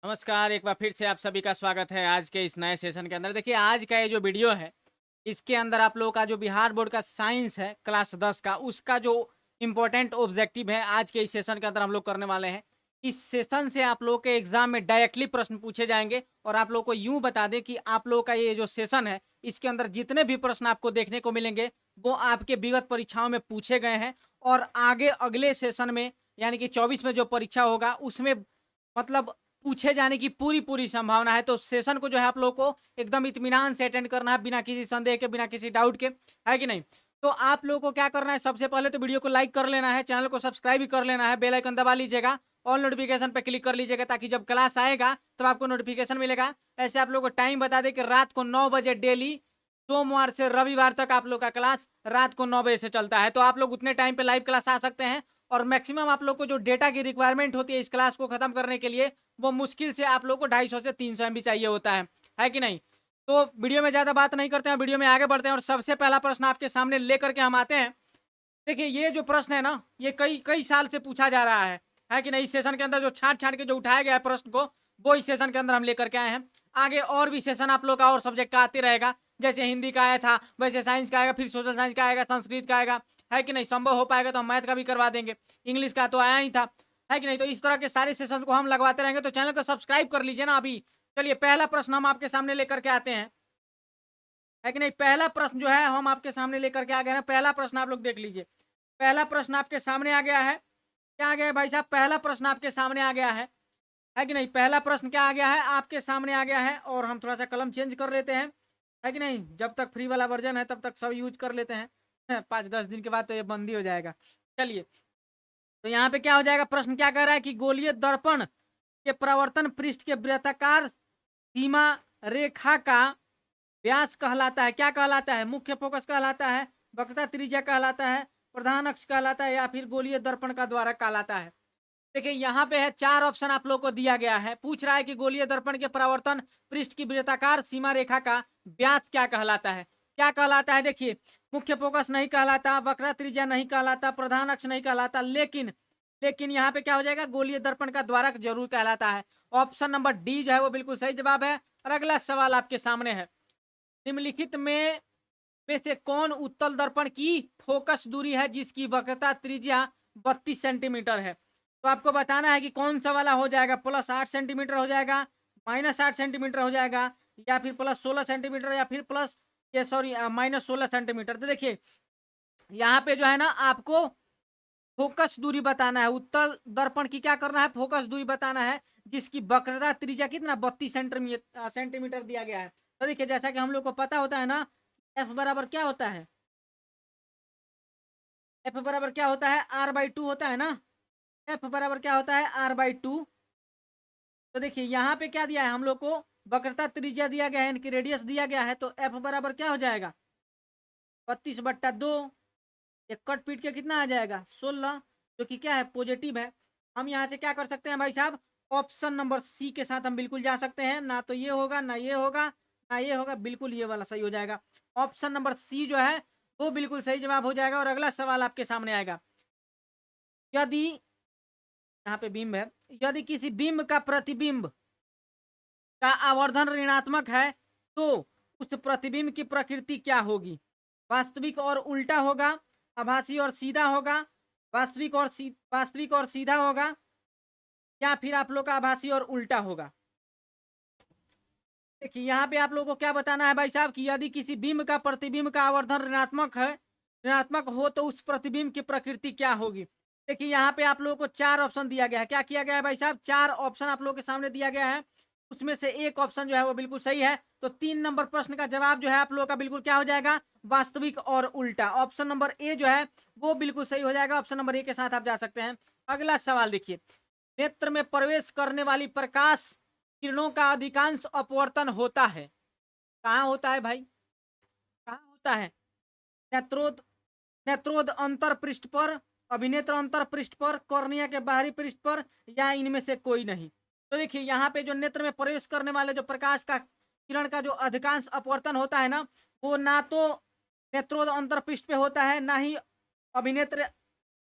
नमस्कार, एक बार फिर से आप सभी का स्वागत है आज के इस नए सेशन के अंदर। देखिए, आज का ये जो वीडियो है, इसके अंदर आप लोगों का जो बिहार बोर्ड का साइंस है क्लास 10 का, उसका जो इम्पोर्टेंट ऑब्जेक्टिव है, आज के इस सेशन के अंदर हम लोग करने वाले हैं। इस सेशन से आप लोगों के एग्ज़ाम में डायरेक्टली प्रश्न पूछे जाएँगे और आप लोगों को यूँ बता दें कि आप लोगों का ये जो सेशन है, इसके अंदर जितने भी प्रश्न आपको देखने को मिलेंगे, वो आपके विगत परीक्षाओं में पूछे गए हैं और आगे अगले सेशन में, यानी कि 24 में जो परीक्षा होगा, उसमें मतलब पूछे जाने की पूरी-पूरी संभावना है। तो सेशन को जो है आप लोगों को एकदम इत्मीनान से अटेंड करना है, बिना किसी संदेह के, बिना किसी डाउट के, है कि नहीं? तो आप लोगों को क्या करना है, सबसे पहले तो वीडियो को लाइक कर लेना है, चैनल को सब्सक्राइब भी कर लेना है, बेल आइकन दबा लीजिएगा, ऑल नोटिफ़िकेशन पे क्लिक कर लीजिएगा ताकि जब क्लास आएगा तब आपको नोटिफ़िकेशन मिलेगा। ऐसे आप लोगों को टाइम बता दें कि रात को 9 बजे डेली सोमवार से रविवार तक आप लोग का क्लास रात को 9 बजे से चलता है। तो आप लोग उतने टाइम पे लाइव क्लास आ सकते हैं और मैक्सिमम आप लोग को जो डेटा की रिक्वायरमेंट होती है इस क्लास को खत्म करने के लिए, वो मुश्किल से आप लोग को 250 से 300 एमबी चाहिए होता है कि नहीं? तो वीडियो में ज़्यादा बात नहीं करते हैं, वीडियो में आगे बढ़ते हैं और सबसे पहला प्रश्न आपके सामने लेकर के हम आते हैं। देखिए, ये जो प्रश्न है ना, ये कई कई साल से पूछा जा रहा है कि नहीं? इस सेशन के अंदर जो छाँट-छाँट के जो उठाया गया है प्रश्न को, वो इस सेशन के अंदर हम लेकर के आए हैं। आगे और भी सेशन आप लोग का और सब्जेक्ट का आते रहेगा, जैसे हिंदी का आया था, वैसे साइंस का आएगा, फिर सोशल साइंस का आएगा, संस्कृत का आएगा, है कि नहीं? संभव हो पाएगा तो हम मैथ का भी करवा देंगे, इंग्लिश का तो आया ही था, है कि नहीं? तो इस तरह के सारे सेशन को हम लगवाते रहेंगे, तो चैनल को सब्सक्राइब कर लीजिए ना अभी। चलिए, पहला प्रश्न हम आपके सामने लेकर के आते हैं, है कि नहीं? पहला प्रश्न जो है हम आपके सामने लेकर के आ गए हैं, पहला प्रश्न आप लोग देख लीजिए। पहला प्रश्न आपके सामने आ गया है। क्या आ गया है भाई साहब? पहला प्रश्न आपके सामने आ गया है कि नहीं? पहला प्रश्न क्या आ गया है? आपके सामने आ गया है और हम थोड़ा-सा कलम चेंज कर लेते हैं, है कि नहीं? जब तक फ्री वाला वर्ज़न है तब तक सब यूज़ कर लेते हैं। 5-10 दिन के बाद तो ये बंद ही हो जाएगा। चलिए, तो यहाँ पे क्या हो जाएगा? प्रश्न क्या कह रहा है कि गोलीय दर्पण के परावर्तन पृष्ठ के वृत्ताकार सीमा रेखा का व्यास कहलाता है, क्या कहलाता है? मुख्य फोकस कहलाता है, वक्रता त्रिज्या कहलाता है, प्रधान अक्ष कहलाता है या फिर गोलीय दर्पण का द्वारक कहलाता है। देखिए, यहाँ पे है 4 ऑप्शन आप लोग को दिया गया है। पूछ रहा है कि गोलीय दर्पण के परावर्तन पृष्ठ की वृत्ताकार सीमा रेखा का व्यास क्या कहलाता है? क्या कहलाता है? देखिए, मुख्य फोकस नहीं कहलाता, वक्रता त्रिज्या नहीं कहलाता, प्रधान अक्ष नहीं कहलाता, लेकिन लेकिन यहाँ पे क्या हो जाएगा? गोलीय दर्पण का द्वारक ज़रूर कहलाता है। ऑप्शन नंबर डी जो है वो बिल्कुल सही जवाब है और अगला सवाल आपके सामने है। निम्नलिखित में से कौन उत्तल दर्पण की फोकस दूरी है जिसकी वक्रता त्रिज्या 32 सेंटीमीटर है? तो आपको बताना है कि कौन सा वाला हो जाएगा, प्लस 8 सेंटीमीटर हो जाएगा, माइनस 8 सेंटीमीटर हो जाएगा या फिर प्लस 16 सेंटीमीटर या फिर प्लस ये सॉरी माइनस 16 सेंटीमीटर। तो देखिए, यहाँ पे जो है ना आपको फोकस दूरी बताना है, उत्तल दर्पण की क्या करना है? फोकस दूरी बताना है जिसकी वक्रता त्रिज्या कितना 32 सेंटीमीटर दिया गया है। तो देखिए, जैसा कि हम लोग को पता होता है ना, एफ बराबर क्या होता है? एफ बराबर क्या होता है? आर बाई टू होता है ना। एफ बराबर क्या होता है? R by two. तो देखिए, यहाँ पे क्या दिया है हम लोग को? वक्रता त्रिज्या दिया गया है, यानी कि रेडियस दिया गया है, तो एफ बराबर क्या हो जाएगा? 32/2। ये कट पीट के कितना आ जाएगा? 16, जो कि क्या है? पॉजिटिव है। हम यहाँ से क्या कर सकते हैं भाई साहब? ऑप्शन नंबर सी के साथ हम बिल्कुल जा सकते हैं। ना तो ये होगा, ना ये होगा, ना ये होगा, बिल्कुल ये वाला सही हो जाएगा। ऑप्शन नंबर सी जो है वो बिल्कुल सही जवाब हो जाएगा और अगला सवाल आपके सामने आएगा। यदि यहाँ पे बिंब है, यदि किसी बिंब का प्रतिबिंब का आवर्धन ऋणात्मक है तो उस प्रतिबिंब की प्रकृति क्या होगी? वास्तविक और उल्टा होगा, आभासी और सीधा होगा, वास्तविक और सीधा होगा या फिर आप लोग का आभासी और उल्टा होगा? देखिए, यहाँ पे आप लोगों को क्या बताना है भाई साहब कि यदि किसी बिंब का प्रतिबिंब का आवर्धन ऋणात्मक है, ऋणात्मक हो तो उस प्रतिबिंब की प्रकृति क्या होगी? देखिए, यहाँ पे आप लोगों को 4 ऑप्शन दिया गया है। क्या किया गया है भाई साहब? 4 ऑप्शन आप लोगों के सामने दिया गया है। उसमें से एक ऑप्शन जो है वो बिल्कुल सही है। तो 3 नंबर प्रश्न का जवाब जो है आप लोगों का बिल्कुल क्या हो जाएगा? वास्तविक और उल्टा। ऑप्शन नंबर ए जो है वो बिल्कुल सही हो जाएगा। ऑप्शन नंबर ए के साथ आप जा सकते हैं। अगला सवाल देखिए, नेत्र में प्रवेश करने वाली प्रकाश किरणों का अधिकांश अपवर्तन होता है। कहाँ होता है भाई? कहाँ होता है? नेत्रोद नेत्रोद अंतर पृष्ठ पर, अभिनेत्र अंतर पृष्ठ पर, कॉर्निया के बाहरी पृष्ठ पर या इनमें से कोई नहीं? तो देखिए, यहाँ पे जो नेत्र में प्रवेश करने वाले जो प्रकाश का किरण का जो अधिकांश अपवर्तन होता है ना, वो ना तो नेत्रोद अंतर पृष्ठ पे होता है, ना ही अभिनेत्र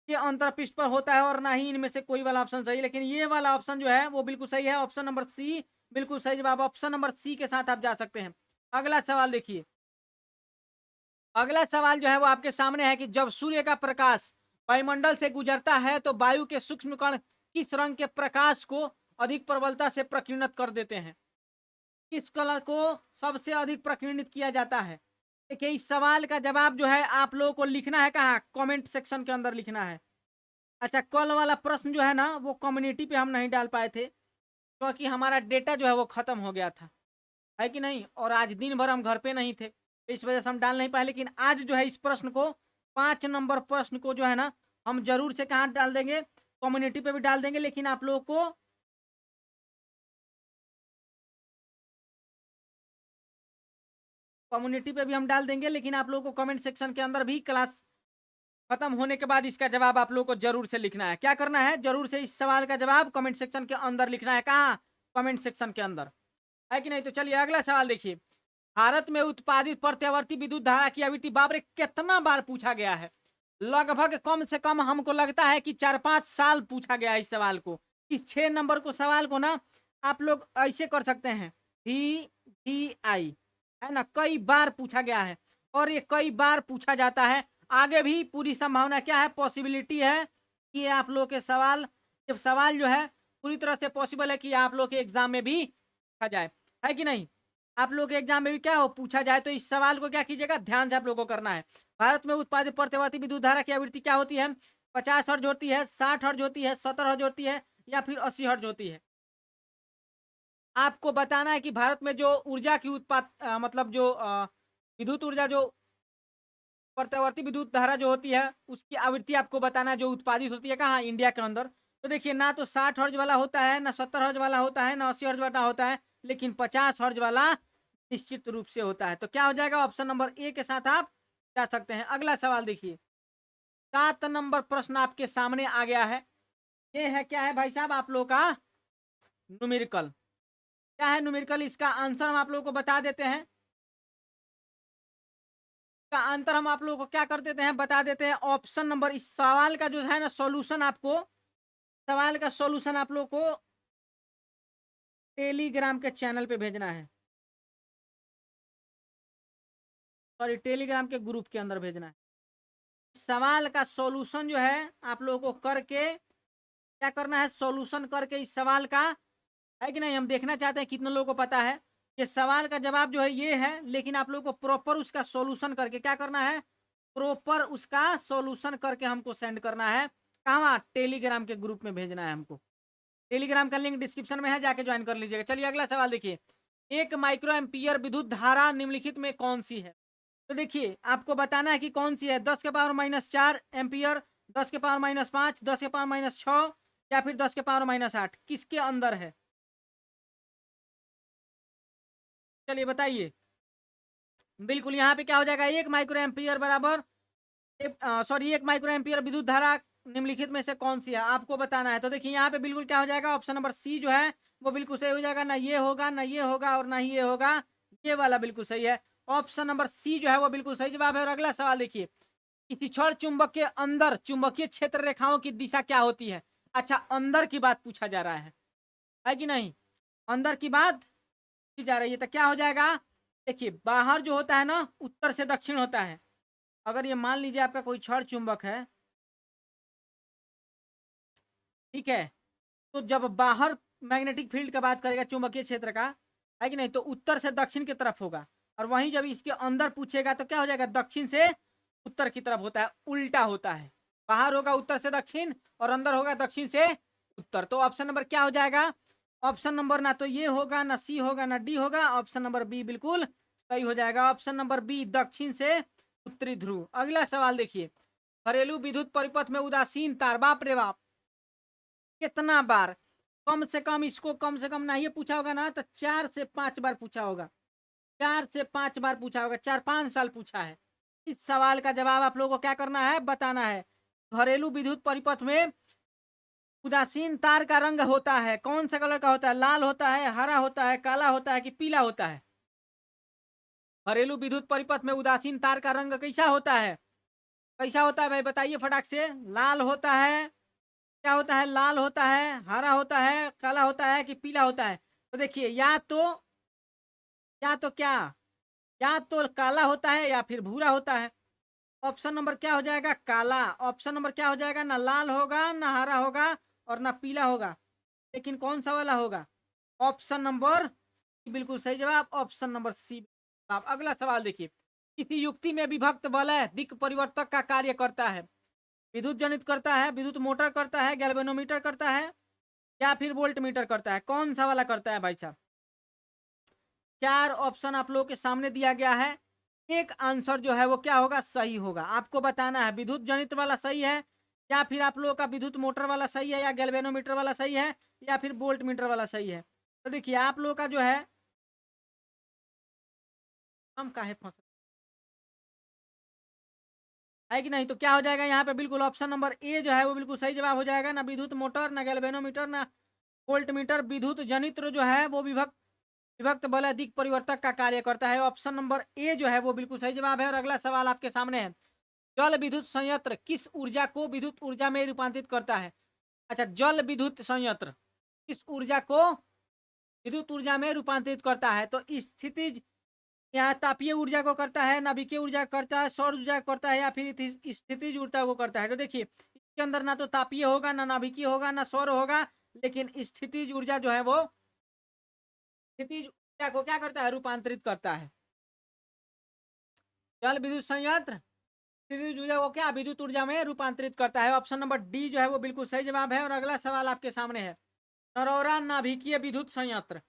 के अंतरपृष्ठ पर होता है और ना ही इनमें से कोई वाला ऑप्शन सही। लेकिन ये वाला ऑप्शन जो है वो बिल्कुल सही है, ऑप्शन नंबर सी बिल्कुल सही जवाब। ऑप्शन नंबर सी के साथ आप जा सकते हैं। अगला सवाल देखिए, अगला सवाल जो है वो आपके सामने है कि जब सूर्य का प्रकाश वायुमंडल से गुजरता है तो वायु के सूक्ष्म कण किस रंग के प्रकाश को अधिक प्रबलता से प्रकीर्णित कर देते हैं? किस कलर को सबसे अधिक प्रकीर्णित किया जाता है? देखिए, इस सवाल का जवाब जो है आप लोगों को लिखना है कहाँ? कमेंट सेक्शन के अंदर लिखना है। अच्छा, कल वाला प्रश्न जो है ना वो कम्युनिटी पे हम नहीं डाल पाए थे क्योंकि हमारा डेटा जो है वो खत्म हो गया था, है कि नहीं? और आज दिन भर हम घर पे नहीं थे, तो इस वजह से हम डाल नहीं पाए। लेकिन आज जो है इस प्रश्न को 5 नंबर प्रश्न को जो है ना हम जरूर से कहाँ डाल देंगे? कम्युनिटी पे भी डाल देंगे। लेकिन आप लोगों को कम्युनिटी पे भी हम डाल देंगे, लेकिन आप लोगों को कमेंट सेक्शन के अंदर भी क्लास खत्म होने के बाद इसका जवाब आप लोगों को जरूर से लिखना है। क्या करना है? जरूर से इस सवाल का जवाब कमेंट सेक्शन के अंदर लिखना है। कहाँ? कमेंट सेक्शन के अंदर, है कि नहीं? तो चलिए अगला सवाल देखिए, भारत में उत्पादित प्रत्यावर्ती विद्युत धारा की आवृत्ति बाप रे कितना बार पूछा गया है? लगभग कम से कम हमको लगता है कि 4-5 साल पूछा गया है इस सवाल को। इस 6 नंबर को सवाल को ना आप लोग ऐसे कर सकते हैं, VVI, है ना? कई बार पूछा गया है और ये कई बार पूछा जाता है। आगे भी पूरी संभावना क्या है? पॉसिबिलिटी है कि ये आप लोग के सवाल, जब सवाल जो है पूरी तरह से पॉसिबल है कि आप लोग के एग्जाम में भी पूछा जाए, है कि नहीं? आप लोग के एग्जाम में भी क्या हो पूछा जाए, तो इस सवाल को क्या कीजिएगा, ध्यान से आप लोगों को करना है। भारत में उत्पादित प्रत्यावर्ती विद्युत धारा की आवृत्ति क्या होती है? 50 हर्ज होती है, 60 हर्ज होती है, 70 हर्ज होती है या फिर 80 हर्ज होती है? आपको बताना है कि भारत में जो ऊर्जा की मतलब जो विद्युत ऊर्जा जो प्रत्यावर्ती विद्युत धारा जो होती है उसकी आवृत्ति आपको बताना है जो उत्पादित होती है कहाँ? इंडिया के अंदर। तो देखिए, ना तो 60 हर्ज वाला होता है, ना 70 हर्ज वाला होता है, ना 80 हर्ज वाला होता है, लेकिन 50 हर्ज वाला निश्चित रूप से होता है। तो क्या हो जाएगा? ऑप्शन नंबर ए के साथ आप जा सकते हैं। अगला सवाल देखिए, 7 नंबर प्रश्न आपके सामने आ गया है। ये है क्या है भाई साहब? आप लोग का न्यूमेरिकल। क्या है न्यूमेरिकल? इसका आंसर हम आप लोगों को बता देते हैं। का आंसर हम आप लोगों को क्या कर देते हैं? बता देते हैं। ऑप्शन नंबर, इस सवाल का जो है ना सॉल्यूशन आपको, सवाल का सॉल्यूशन आप लोग को टेलीग्राम के चैनल पे भेजना है, सॉरी टेलीग्राम के ग्रुप के अंदर भेजना है। सवाल का सॉल्यूशन जो है आप लोगों को करके क्या करना है? सॉल्यूशन करके इस सवाल का, है कि नहीं? हम देखना चाहते हैं कितने लोगों को पता है कि सवाल का जवाब जो है ये है, लेकिन आप लोगों को प्रॉपर उसका सॉल्यूशन करके क्या करना है? प्रॉपर उसका सॉल्यूशन करके हमको सेंड करना है। कहाँ? टेलीग्राम के ग्रुप में भेजना है हमको। टेलीग्राम का लिंक डिस्क्रिप्शन में है, जाके ज्वाइन कर लीजिएगा। चलिए अगला सवाल देखिए, 1 माइक्रो एम्पियर विद्युत धारा निम्नलिखित में कौन सी है? तो देखिए आपको बताना है कि कौन सी है। 10⁻⁴ एम्पियर, 10⁻⁻5, 10⁻⁻6 या फिर 10⁻⁻8, किसके अंदर है? चलिए बताइए। बिल्कुल यहाँ पे क्या हो जाएगा? 1 माइक्रो एम्पियर बराबर, सॉरी 1 माइक्रो एम्पियर विद्युत धारा निम्नलिखित में से कौन सी है आपको बताना है। तो देखिए यहाँ पे बिल्कुल क्या हो जाएगा? ऑप्शन नंबर सी जो है वो बिल्कुल सही हो जाएगा। ना ये होगा, ना ये होगा और ना ही ये होगा, ये वाला बिल्कुल सही है। ऑप्शन नंबर सी जो है वो बिल्कुल सही जवाब है। और अगला सवाल देखिए, किसी क्षण चुंबक के अंदर चुंबकीय क्षेत्र रेखाओं की दिशा क्या होती है? अच्छा, अंदर की बात पूछा जा रहा है कि नहीं? अंदर की बात की जा रही है, तो क्या हो जाएगा? देखिए, बाहर जो होता है ना उत्तर से दक्षिण होता है। अगर ये मान लीजिए आपका कोई क्षण चुंबक है, ठीक है? तो जब बाहर मैग्नेटिक फील्ड का बात करेगा चुंबकीय क्षेत्र का, है कि नहीं? तो उत्तर से दक्षिण की तरफ होगा। और वहीं जब इसके अंदर पूछेगा तो क्या हो जाएगा? दक्षिण से उत्तर की तरफ होता है, उल्टा होता है। बाहर होगा उत्तर से दक्षिण और अंदर होगा दक्षिण से उत्तर। तो ऑप्शन नंबर क्या हो जाएगा? ऑप्शन नंबर ना तो ये होगा, ना सी होगा, ना डी होगा। ऑप्शन नंबर बी बिल्कुल सही हो जाएगा। ऑप्शन नंबर बी, दक्षिण से उत्तरी ध्रुव। अगला सवाल देखिए, घरेलू विद्युत परिपथ में उदासीन तार, बाप रे बाप कितना बार, कम से कम इसको कम से कम ना ये पूछा होगा ना तो 4 से 5 बार पूछा होगा। 4 से 5 बार पूछा होगा, 4-5 साल पूछा है। इस सवाल का जवाब आप लोगों को क्या करना है? बताना है। घरेलू विद्युत परिपथ में उदासीन तार का रंग होता है, कौन सा कलर का होता है? लाल होता है, हरा होता है, काला होता है कि पीला होता है? घरेलू विद्युत परिपथ में उदासीन तार का रंग कैसा होता है? कैसा होता है भाई बताइए फटाक से। लाल होता है, क्या होता है, लाल होता है, हरा होता है, काला होता है कि पीला होता है? तो देखिए या तो क्या, या तो काला होता है या फिर भूरा होता है। ऑप्शन नंबर क्या हो जाएगा, काला। ऑप्शन नंबर क्या हो जाएगा, ना लाल होगा ना हरा होगा और ना पीला होगा, लेकिन कौन सा वाला होगा, ऑप्शन नंबर सी बिल्कुल सही जवाब, ऑप्शन नंबर सी। आप अगला सवाल देखिए, किसी युक्ति में विभक्त वलय दिक् परिवर्तक का कार्य करता है? विद्युत जनित करता है, विद्युत मोटर करता है, गैल्वेनोमीटर करता है या फिर वोल्ट मीटर करता है? कौन सा वाला करता है भाई साहब? चार ऑप्शन आप लोगों के सामने दिया गया है, एक आंसर जो है वो क्या होगा, सही होगा। आपको बताना है विद्युत जनित वाला सही है या फिर आप लोगों का विद्युत मोटर वाला सही है या गैल्वेनोमीटर वाला सही है या फिर वोल्ट मीटर वाला सही है। तो देखिए आप लोगों का जो हम काहे फंस है कि नहीं, तो क्या हो जाएगा यहाँ पे, बिल्कुल ऑप्शन नंबर ए जो है वो बिल्कुल सही जवाब हो जाएगा। ना विद्युत मोटर, ना गैल्वेनोमीटर, ना वोल्ट मीटर, विद्युत जनित्र जो है वो विभक्त विभक्त बल दिक् परिवर्तक का कार्य करता है। ऑप्शन नंबर ए जो है वो बिल्कुल सही जवाब है। और अगला सवाल आपके सामने है, जल विद्युत संयंत्र किस ऊर्जा को विद्युत ऊर्जा में रूपांतरित करता है? अच्छा, जल विद्युत संयंत्र किस ऊर्जा को विद्युत ऊर्जा में रूपांतरित करता है? तो स्थितिज, यहाँ तापीय ऊर्जा को करता है, नाभिकीय ऊर्जा करता है, सौर ऊर्जा करता है या फिर स्थितिज ऊर्जा को करता है? तो देखिए इसके अंदर ना तो तापीय होगा, ना नाभिकीय होगा, ना सौर होगा, लेकिन स्थितिज ऊर्जा जो है वो स्थितिज ऊर्जा को क्या करता है, रूपांतरित करता है। जल विद्युत संयंत्र स्थितिज ऊर्जा को क्या विद्युत ऊर्जा में रूपांतरित करता है। ऑप्शन नंबर डी जो है वो बिल्कुल सही जवाब है। और अगला सवाल आपके सामने है, नरौरा नाभिकीय विद्युत संयंत्र,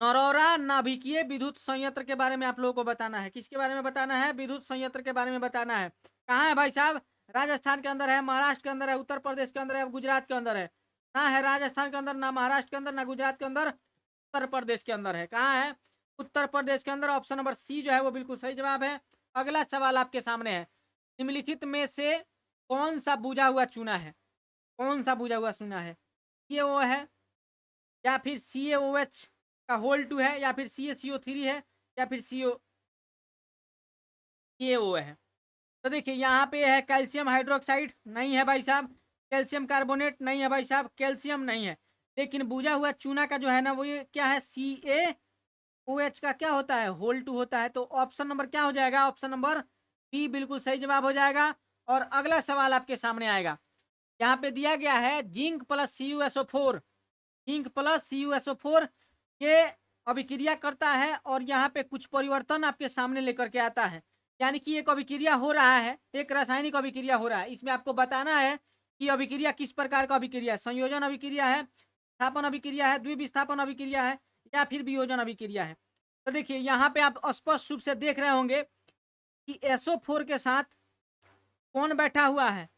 नरौरा नाभिकीय विद्युत संयंत्र के बारे में आप लोगों को बताना है। किसके बारे में बताना है, विद्युत संयंत्र के बारे में बताना है। कहाँ है भाई साहब, राजस्थान के अंदर है, महाराष्ट्र के अंदर है, उत्तर प्रदेश के अंदर है, गुजरात के अंदर है? ना है राजस्थान के अंदर, ना महाराष्ट्र के अंदर, ना गुजरात के अंदर, उत्तर प्रदेश के अंदर है। कहाँ है, उत्तर प्रदेश के अंदर। ऑप्शन नंबर सी जो है वो बिल्कुल सही जवाब है। अगला सवाल आपके सामने है, निम्नलिखित में से कौन सा बुझा हुआ चूना है, कौन सा बुझा हुआ चूना है, ये वो है या फिर CaOH का होल 2 है या फिर CaCO3 है या फिर CaO है? तो देखिए यहाँ पे है कैल्शियम हाइड्रोक्साइड, नहीं है भाई साहब। कैल्शियम कार्बोनेट, नहीं है भाई साहब। कैल्शियम नहीं है। लेकिन बुझा हुआ चूना का जो है ना वो ये क्या है, CaOH का क्या होता है, होल 2 होता है। तो ऑप्शन नंबर क्या हो जाएगा, ऑप्शन नंबर बी बिल्कुल सही जवाब हो जाएगा। और अगला सवाल आपके सामने आएगा, यहाँ पे दिया गया है zinc plus CuSO4, zinc plus CuSO4 ये अभिक्रिया करता है और यहाँ पे कुछ परिवर्तन आपके सामने लेकर के आता है। यानी कि एक अभिक्रिया हो रहा है, एक रासायनिक अभिक्रिया हो रहा है। इसमें आपको बताना है कि अभिक्रिया किस प्रकार का अभिक्रिया है, संयोजन अभिक्रिया है, स्थापन अभिक्रिया है, द्विविस्थापन अभिक्रिया है या फिर वियोजन अभिक्रिया है। तो देखिए यहाँ पे आप स्पष्ट रूप से देख रहे होंगे कि SO4 के साथ कौन बैठा हुआ है,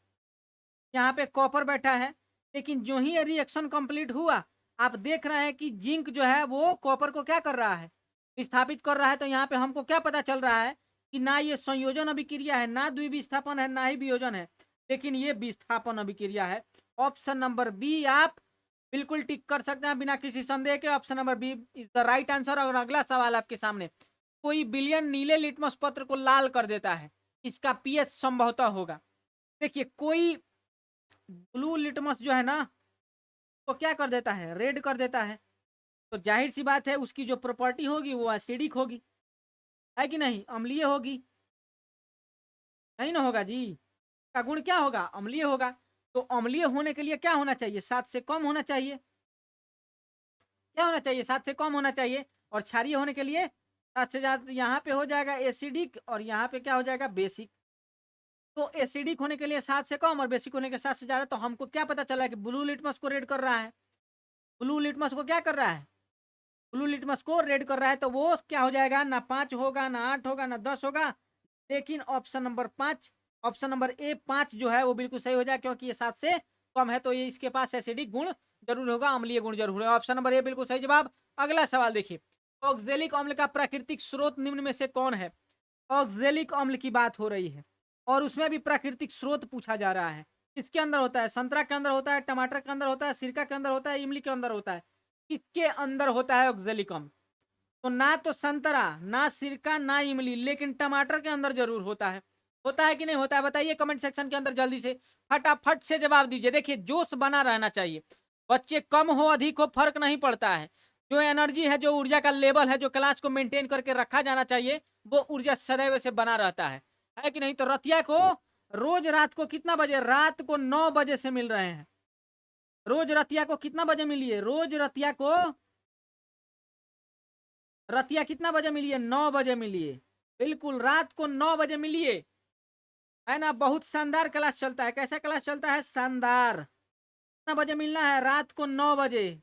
यहाँ पे कॉपर बैठा है। लेकिन जो ही ये रिएक्शन कंप्लीट हुआ, आप देख रहे हैं कि जिंक जो है वो कॉपर को क्या कर रहा है, विस्थापित कर रहा है। तो यहाँ पे हमको क्या पता चल रहा है कि ना ये संयोजन अभिक्रिया है, ना द्विविस्थापन है, ना ही वियोजन है, लेकिन ये विस्थापन अभिक्रिया है। ऑप्शन नंबर बी आप बिल्कुल टिक कर सकते हैं बिना किसी संदेह के। Option number B is the right answer. और अगला सवाल आपके सामने, कोई बिलियन नीले लिटमस पत्र को लाल कर देता है, इसका पीएच संभवतः होगा। देखिए कोई ब्लू लिटमस जो है ना तो क्या कर देता है, रेड कर देता है। तो जाहिर सी बात है उसकी जो प्रॉपर्टी होगी वो एसिडिक होगी, है कि नहीं, अम्लीय होगी, नहीं ना होगा जी। का गुण क्या होगा, अम्लीय होगा। तो अम्लीय होने के लिए क्या होना चाहिए, 7 से कम होना चाहिए। क्या होना चाहिए, 7 से कम होना चाहिए। और क्षारीय होने के लिए 7 से ज्यादा। यहाँ पे हो जाएगा एसिडिक और यहाँ पे क्या हो जाएगा, बेसिक। तो एसिडिक होने के लिए 7 से कम और बेसिक होने के 7 से ज्यादा। तो हमको क्या पता चला कि ब्लू लिटमस को रेड कर रहा है, ब्लू लिटमस को क्या कर रहा है, ब्लू लिटमस को रेड कर रहा है। तो वो क्या हो जाएगा, ना 5 होगा, ना 8 होगा, ना 10 होगा, लेकिन option number 5, option number A 5 जो है वो बिल्कुल सही हो जाएगा, क्योंकि ये 7 से कम है तो ये इसके पास एसिडिक गुण जरूर होगा, अम्लीय गुण जरूर है। ऑप्शन नंबर ए बिल्कुल सही जवाब। अगला सवाल देखिए, ऑक्जेलिक अम्ल का प्राकृतिक स्रोत निम्न में से कौन है? ऑक्जेलिक अम्ल की बात हो रही है और उसमें भी प्राकृतिक स्रोत पूछा जा रहा है। किसके अंदर होता है, संतरा के अंदर होता है, टमाटर के अंदर होता है, सिरका के अंदर होता है, इमली के अंदर होता है? किसके अंदर होता है ऑक्जेलिक अम्ल? तो ना तो संतरा, ना सिरका, ना इमली, लेकिन टमाटर के अंदर जरूर होता है। होता है कि नहीं होता है? बताइए कमेंट सेक्शन के अंदर जल्दी से, फटाफट से जवाब दीजिए। देखिए जोश बना रहना चाहिए, बच्चे कम हो अधिक हो फर्क नहीं पड़ता है। जो एनर्जी है, जो ऊर्जा का लेवल है, जो क्लास को मेंटेन करके रखा जाना चाहिए, वो ऊर्जा सदैव से बना रहता है कि नहीं? तो रतिया को रोज रात को कितना बजे? रात को 9 बजे से मिल रहे हैं। रोज रतिया को कितना बजे मिलिए? रोज रतिया कितना बजे मिलिए? 9 बजे मिलिए। बिल्कुल रात को 9 बजे मिलिए, है ना? बहुत शानदार क्लास चलता है। कैसा क्लास चलता है? शानदार। कितना बजे मिलना है? रात को 9 बजे,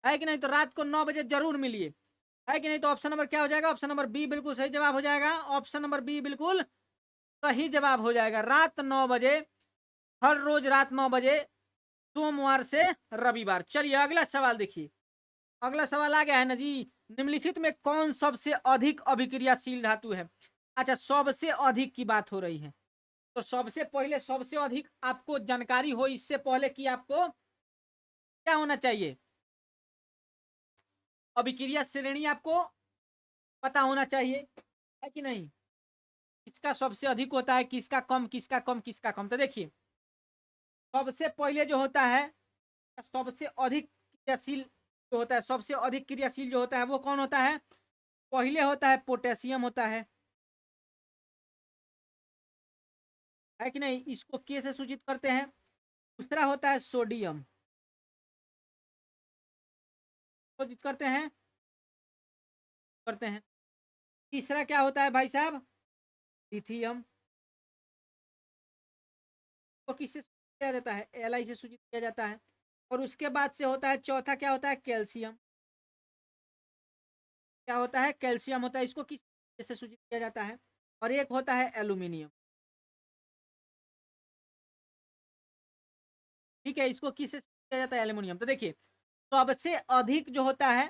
है कि नहीं? तो रात को 9 बजे जरूर मिलिए, है कि नहीं? तो ऑप्शन नंबर क्या हो जाएगा? ऑप्शन नंबर बी बिल्कुल सही जवाब हो जाएगा। ऑप्शन नंबर बी बिल्कुल सही जवाब हो जाएगा। रात 9 बजे, हर रोज रात 9 बजे, सोमवार से रविवार। चलिए अगला सवाल देखिए। अगला सवाल आ गया है ना जी। निम्नलिखित में कौन सबसे अधिक अभिक्रियाशील धातु है? अच्छा, सबसे अधिक की बात हो रही है, तो सबसे पहले सबसे अधिक आपको जानकारी हो इससे पहले कि आपको क्या होना चाहिए? अभिक्रिया श्रेणी आपको पता होना चाहिए, है कि नहीं? किसका सबसे अधिक होता है, किसका कम, किसका कम, किसका कम। तो देखिए सबसे पहले जो होता है, सबसे अधिक क्रियाशील जो होता है, सबसे अधिक क्रियाशील जो होता है वो कौन होता है? पहले होता है पोटेशियम होता है कि नहीं? इसको के से सूचित करते हैं। दूसरा होता है सोडियम, सूचित करते हैं। तीसरा क्या होता है भाई साहब? लिथियम को किससे सूचित किया जाता है? एल से सूचित किया जाता है। और उसके बाद से होता है चौथा, क्या होता है? कैल्शियम। क्या होता है? कैल्शियम होता है। इसको किस से सूचित किया जाता है? और एक होता है एल्यूमिनियम। ठीक है, इसको किससे किया जाता है? एल्यूमिनियम। तो देखिए सबसे अधिक जो होता है,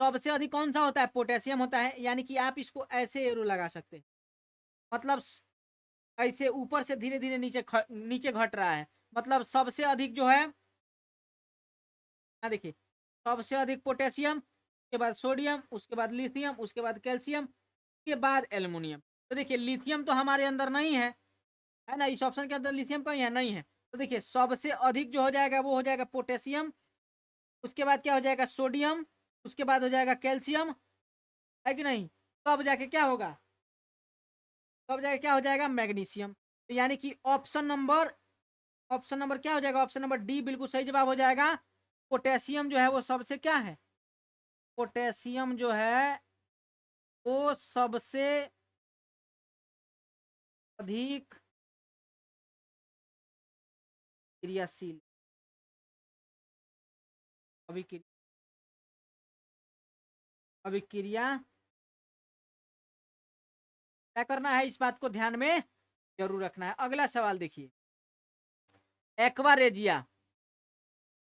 सबसे अधिक कौन सा होता है? पोटेशियम होता है। यानी कि आप इसको ऐसे एरो लगा सकते हैं, मतलब ऐसे ऊपर से धीरे धीरे नीचे घट रहा है। मतलब सबसे अधिक जो है ना, देखिए सबसे अधिक पोटेशियम, उसके बाद सोडियम, उसके बाद लिथियम, उसके बाद कैल्शियम, उसके बाद एल्यूमिनियम। तो देखिए लिथियम तो हमारे अंदर नहीं है ना? इस ऑप्शन के अंदर लिथियम कहीं है? नहीं है। तो देखिए सबसे अधिक जो हो जाएगा वो हो जाएगा पोटेशियम, उसके बाद क्या हो जाएगा? सोडियम, उसके बाद हो जाएगा कैल्शियम, है कि नहीं? तब जाके क्या होगा? तब जाके क्या हो जाएगा? मैग्नीशियम। तो यानी कि ऑप्शन नंबर क्या हो जाएगा? ऑप्शन नंबर डी बिल्कुल सही जवाब हो जाएगा। पोटेशियम जो है वो सबसे क्या है? पोटेशियम जो है वो सबसे अधिक क्रियाशील अभिक्रिया अभिक्रिया क्या करना है? इस बात को ध्यान में जरूर रखना है। अगला सवाल देखिए। एक्वा रेजिया,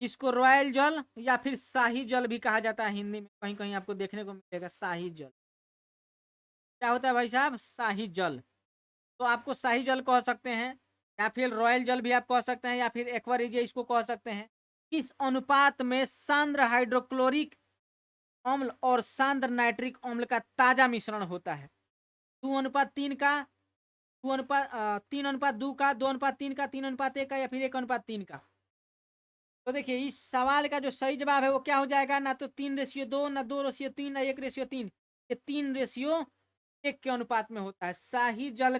इसको रॉयल जल या फिर शाही जल भी कहा जाता है हिंदी में, कहीं कहीं आपको देखने को मिलेगा शाही जल। क्या होता है भाई साहब? शाही जल। तो आपको शाही जल कह सकते हैं, या फिर रॉयल जल भी आप कह सकते हैं, या फिर एक्वा रेजिया इसको कह सकते हैं। किस अनुपात में सांद्र हाइड्रोक्लोरिक अम्ल और सांद्र नाइट्रिक अम्ल का ताजा मिश्रण होता है? 2:3 का, 3:2 का, 2:3 का, 3:1 का, या फिर 1:3 का? तो देखिए इस सवाल का जो सही जवाब है वो क्या हो जाएगा? ना तो 3:2, ना 2:3, ना 1:3। ये 3:1 के अनुपात में होता है। शाही जल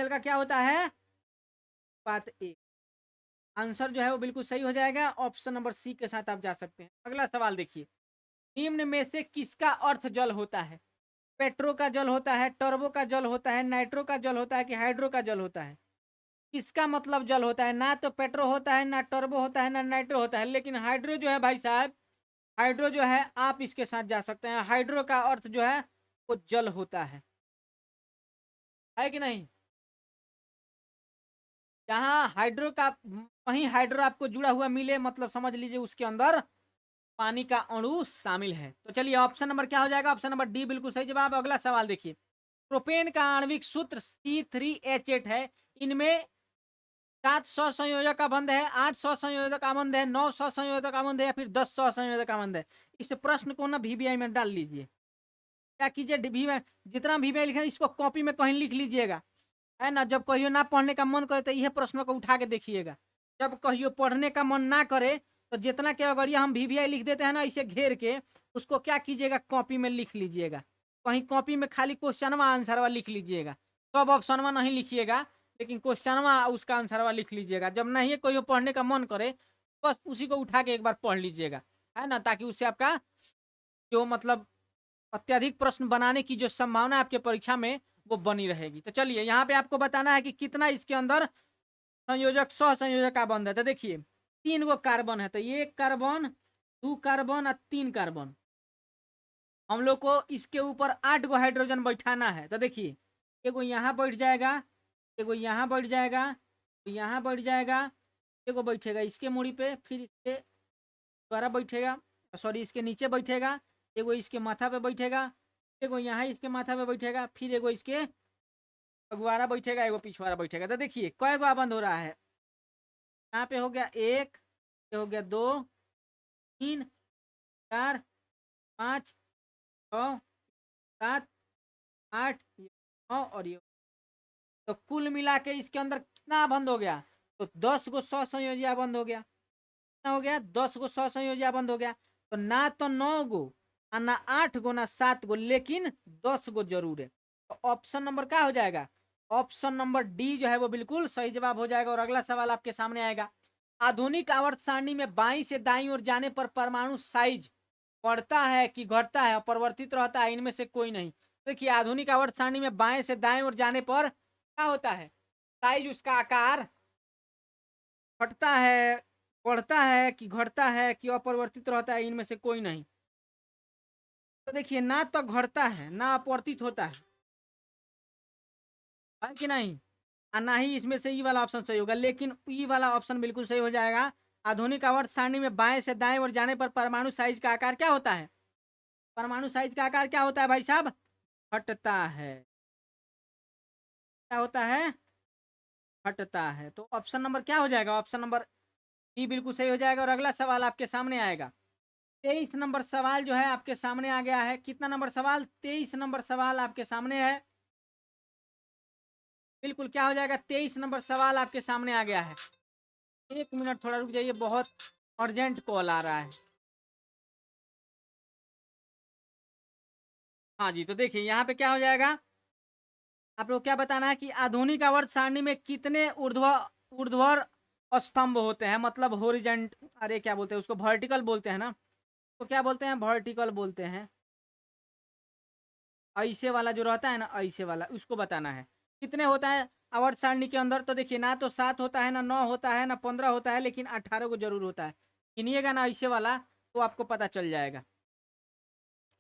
का क्या होता है? अनुपात 1। आंसर जो है वो बिल्कुल सही हो जाएगा। ऑप्शन नंबर सी के साथ आप जा सकते हैं। अगला सवाल देखिए। निम्न में से किसका अर्थ जल होता है? पेट्रो का जल होता है, टर्बो का जल होता है, नाइट्रो का जल होता है, कि हाइड्रो का जल होता है? किसका मतलब जल होता है? ना तो पेट्रो होता है, ना टर्बो होता है, ना नाइट्रो होता है, लेकिन हाइड्रो जो है भाई साहब, हाइड्रो जो है आप इसके साथ जा सकते हैं। हाइड्रो का अर्थ जो है वो जल होता है कि नहीं? जहां हाइड्रो का, वहीं हाइड्रो आपको जुड़ा हुआ मिले, मतलब समझ लीजिए उसके अंदर पानी का अणु शामिल है। तो चलिए ऑप्शन नंबर क्या हो जाएगा? ऑप्शन नंबर डी बिल्कुल सही जवाब। अगला सवाल देखिए। प्रोपेन का आणविक सूत्र C3H8 है। इनमें 7 सहसंयोजक आबंध है, 8 सहसंयोजक आबंध है, 9 सहसंयोजक आबंध है या फिर 10 सहसंयोजक आबंध है। इस प्रश्न को ना वीवीआई में डाल लीजिए। क्या कीजिए, वीवीआई जितना वीवीआई लिखा है इसको कॉपी में कहीं लिख लीजिएगा, है ना। जब कहियो ना पढ़ने का मन करे तो यह प्रश्नों को उठा के देखिएगा। जब कहियो पढ़ने का मन ना करे तो जितना के अगड़िया हम वीवीआई लिख देते हैं ना इसे घेर के, उसको क्या कीजिएगा, कॉपी में लिख लीजिएगा। कहीं कॉपी में खाली क्वेश्चनवा आंसरवा लिख लीजिएगा, सब ऑप्शनवा नहीं लिखिएगा, लेकिन क्वेश्चनवा उसका आंसरवा लिख लीजिएगा। जब नहीं कोई पढ़ने का मन करे बस उसी को उठा के एक बार पढ़ लीजिएगा, है ना, ताकि उससे आपका जो मतलब अत्यधिक प्रश्न बनाने की जो संभावना आपके परीक्षा में वो बनी रहेगी। तो चलिए यहाँ पे आपको बताना है कि कितना इसके अंदर संयोजक सह संयोजक आबंध है। तो देखिए 3 गो कार्बन है, तो 1 कार्बन 2 कार्बन और 3 कार्बन। हम लोग को इसके ऊपर 8 गो हाइड्रोजन बैठाना है। तो देखिए एगो यहाँ बैठ जाएगा, एगो यहाँ बैठ जाएगा, यहाँ बैठ जाएगा, एगो बैठेगा इसके मूड़ी पे, फिर इसके द्वारा बैठेगा, सॉरी इसके नीचे बैठेगा, एगो इसके माथा पे बैठेगा, एगो यहाँ इसके माथा पे बैठेगा, फिर एगो इसके अगुआरा बैठेगा, एगो पिछवाड़ा बैठेगा। तो देखिए कय गो आबंध हो रहा है, यहाँ पे हो गया 1, ये हो गया 2, 3, 4, 5, 6, 7, 8, 9 और ये। तो कुल मिला के इसके अंदर कितना आबंध हो गया, तो 10 गो सहसंयोजी आबंध हो गया। कितना हो गया, 10 गो सहसंयोजी आबंध हो गया। तो ना तो 9 गो और ना 8 गो ना 7 गो, लेकिन 10 गो जरूर है। तो ऑप्शन नंबर क्या हो जाएगा, ऑप्शन नंबर डी जो है वो बिल्कुल सही जवाब हो जाएगा। और अगला सवाल आपके सामने आएगा, आधुनिक आवर्त सारणी में बाईं से दाईं ओर जाने पर परमाणु साइज बढ़ता है कि घटता है, अपरिवर्तित रहता है, इनमें से कोई नहीं। देखिए आधुनिक आवर्त सारणी में बाएं से दाएं ओर जाने पर क्या होता है, साइज उसका आकार घटता है, बढ़ता है कि घटता है कि अपरिवर्तित रहता है, इनमें से कोई नहीं। तो देखिए ना तो घटता है ना अपवर्तित होता है कि नहीं, और ना ही इसमें से ई वाला ऑप्शन सही होगा, लेकिन ई वाला ऑप्शन बिल्कुल सही हो जाएगा। आधुनिक आवर्त सारणी में बाएं से दाएं ओर जाने पर परमाणु साइज का आकार क्या होता है, परमाणु साइज का आकार क्या होता है भाई साहब, घटता है। क्या होता है, घटता है। तो ऑप्शन नंबर क्या हो जाएगा, ऑप्शन नंबर बी बिल्कुल सही हो जाएगा। और अगला सवाल आपके सामने आएगा, 23 नंबर सवाल जो है आपके सामने आ गया है। कितना नंबर सवाल, 23 नंबर सवाल आपके सामने है। बिल्कुल क्या हो जाएगा, 23 नंबर सवाल आपके सामने आ गया है। 1 मिनट थोड़ा रुक जाइए, बहुत अर्जेंट कॉल आ रहा है। हाँ जी, तो देखिए यहाँ पे क्या हो जाएगा, आप लोग क्या बताना है कि आधुनिक आवर्त सारणी में कितने ऊर्ध्वाधर स्तंभ होते हैं, मतलब होरिजेंट, अरे क्या बोलते हैं उसको, वर्टिकल बोलते हैं ना, तो क्या बोलते हैं, वर्टिकल बोलते हैं। ऐसे वाला जो रहता है ना, ऐसे वाला, उसको बताना है कितने होता है आवर्त सारणी के अंदर। तो देखिए ना तो 7 होता है, ना 9 होता है, ना 15 होता है, लेकिन 18 को जरूर होता है। गिनिएगा ना ऐसे वाला तो आपको पता चल जाएगा,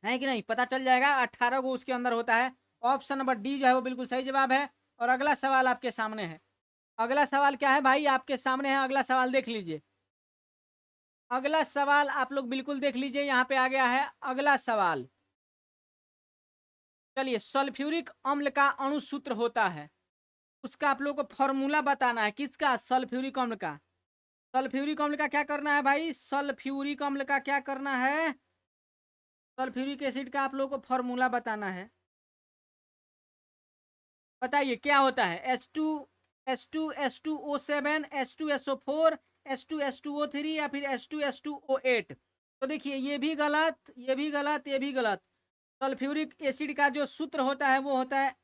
है कि नहीं, पता चल जाएगा 18 को उसके अंदर होता है। ऑप्शन नंबर डी जो है वो बिल्कुल सही जवाब है। और अगला सवाल आपके सामने है, अगला सवाल क्या है भाई आपके सामने है, अगला सवाल देख लीजिए। अगला सवाल आप लोग बिल्कुल देख लीजिए, यहाँ पे आ गया है अगला सवाल। चलिए सल्फ्यूरिक अम्ल का अणु सूत्र होता है, उसका आप लोग को फॉर्मूला बताना है, किसका, सल्फ्यूरिक अम्ल का। सल्फ्यूरिक अम्ल का क्या करना है भाई, सल्फ्यूरिक अम्ल का क्या करना है, सल्फ्यूरिक एसिड का आप लोग को फॉर्मूला बताना है। बताइए क्या होता है, H2SO7, H2SO4, H2S2O3 या फिर H2S2O8। तो देखिए ये भी गलत, ये भी गलत, ये भी गलत। सल्फ्यूरिक एसिड का जो सूत्र होता है वो होता है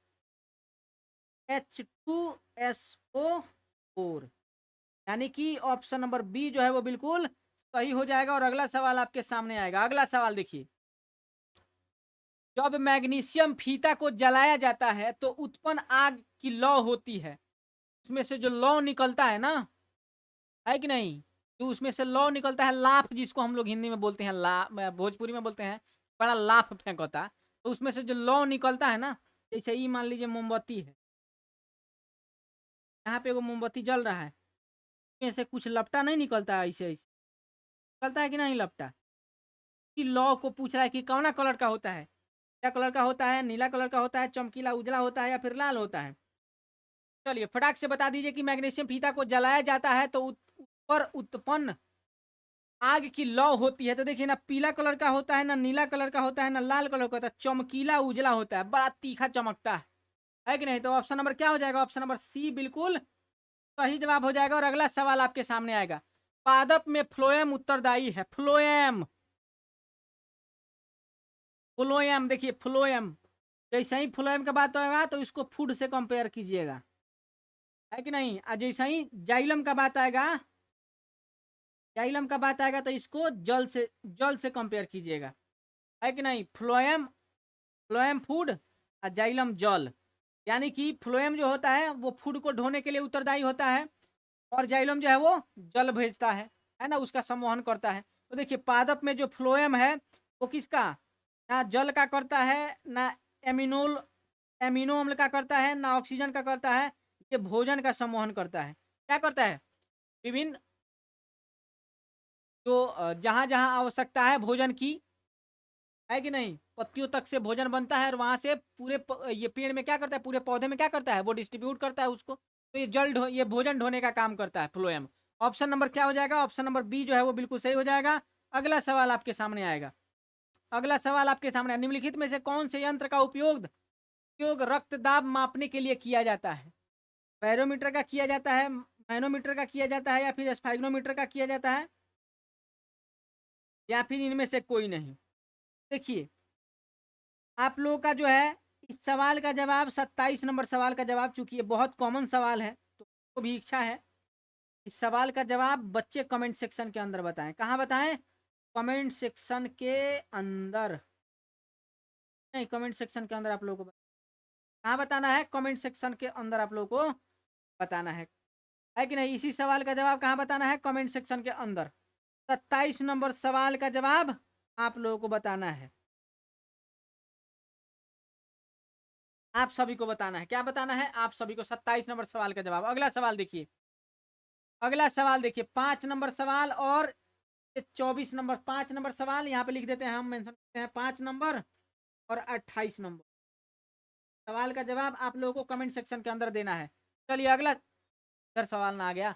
H2SO4, यानी कि ऑप्शन नंबर बी जो है वो बिल्कुल सही हो जाएगा। और अगला सवाल आपके सामने आएगा, अगला सवाल देखिए, जब मैग्नीशियम फीता को जलाया जाता है तो उत्पन्न आग की लौ होती है, उसमें से जो लौ निकलता है ना, है कि नहीं, जो उसमें से लौ निकलता है, लाफ जिसको हम लोग हिंदी में बोलते हैं, भोजपुरी में बोलते हैं बड़ा लाफ फेंकता, तो उसमें से जो लौ निकलता है ना, जैसे ये मान लीजिए मोमबत्ती है, यहाँ पे वो मोमबत्ती जल रहा है, इसमें से कुछ लपटा नहीं निकलता है, ऐसे ऐसे निकलता है कि नहीं लपटा। कि लौ को पूछ रहा है कि कौना कलर का होता है, क्या कलर का होता है, नीला कलर का होता है, चमकीला उजला होता है या फिर लाल होता है। चलिए फटाक से बता दीजिए कि मैग्नीशियम फीता को जलाया जाता है तो ऊपर उत्पन्न आग की लौ होती है। तो देखिए ना पीला कलर का होता है, ना नीला कलर का होता है, ना लाल कलर का होता है, चमकीला उजला होता है, बड़ा तीखा चमकता है कि नहीं? तो ऑप्शन नंबर क्या हो जाएगा? ऑप्शन नंबर सी बिल्कुल सही जवाब हो जाएगा। और अगला सवाल आपके सामने आएगा, पादप में फ्लोएम उत्तरदायी है। फ्लोएम, फ्लोएम देखिए फ्लोएम, जैसे ही फ्लोएम का बात होगा तो इसको फूड से कंपेयर कीजिएगा, है कि नहीं? और जैसे ही जाइलम का बात आएगा, जाइलम का बात आएगा तो इसको जल से कंपेयर कीजिएगा, है कि नहीं? फ्लोएम, फ्लोएम फूड और जाइलम जल। यानी कि फ्लोएम जो होता है वो फूड को ढोने के लिए उत्तरदायी होता है और जाइलम जो है वो जल भेजता है ना, उसका संवहन करता है। तो देखिए पादप में जो फ्लोएम है वो किसका, ना जल का करता है, ना एमिनोल एमिनो अम्ल का करता है, ना ऑक्सीजन का करता है, ये भोजन का संवहन करता है। क्या करता है? विभिन्न जो जहाँ जहाँ आवश्यकता है भोजन की, है कि नहीं, पत्तियों तक से भोजन बनता है और वहां से पूरे ये पेड़ में क्या करता है, पूरे पौधे में क्या करता है, वो डिस्ट्रीब्यूट करता है उसको। तो ये ये भोजन ढोने का काम करता है फ्लोएम। ऑप्शन नंबर क्या हो जाएगा? ऑप्शन नंबर बी जो है वो बिल्कुल सही हो जाएगा। अगला सवाल आपके सामने आएगा, अगला सवाल आपके सामने, निम्नलिखित में से कौन से यंत्र का उपयोग उपयोग रक्तदाब मापने के लिए किया जाता है? बैरोमीटर का किया जाता है, मैनोमीटर का किया जाता है, या फिर स्पाइग्नोमीटर का किया जाता है, या फिर इनमें से कोई नहीं? देखिए आप लोगों का जो है इस सवाल का जवाब 27 नंबर सवाल का जवाब, चूंकि ये बहुत कॉमन सवाल है तो को भी इच्छा है इस सवाल का जवाब बच्चे कमेंट सेक्शन के अंदर बताएं। कहाँ बताएं? कमेंट सेक्शन के अंदर, नहीं कमेंट सेक्शन के अंदर आप लोगों को कहाँ बताना है? कमेंट सेक्शन के अंदर आप लोगों को बताना है कि नहीं? इसी सवाल का जवाब कहाँ बताना है? कमेंट सेक्शन के अंदर। 27 नंबर सवाल का जवाब आप लोगों को बताना है, आप सभी को बताना है। क्या बताना है? आप सभी को 27 नंबर सवाल का जवाब। अगला सवाल देखिए, अगला सवाल देखिए 5 नंबर सवाल और 24 नंबर, 5 नंबर सवाल यहाँ पे लिख देते हैं, हम मेंशन करते हैं 5 नंबर और 28 नंबर सवाल का जवाब आप लोगों को कमेंट सेक्शन के अंदर देना है। चलिए अगला, इधर सवाल ना आ गया।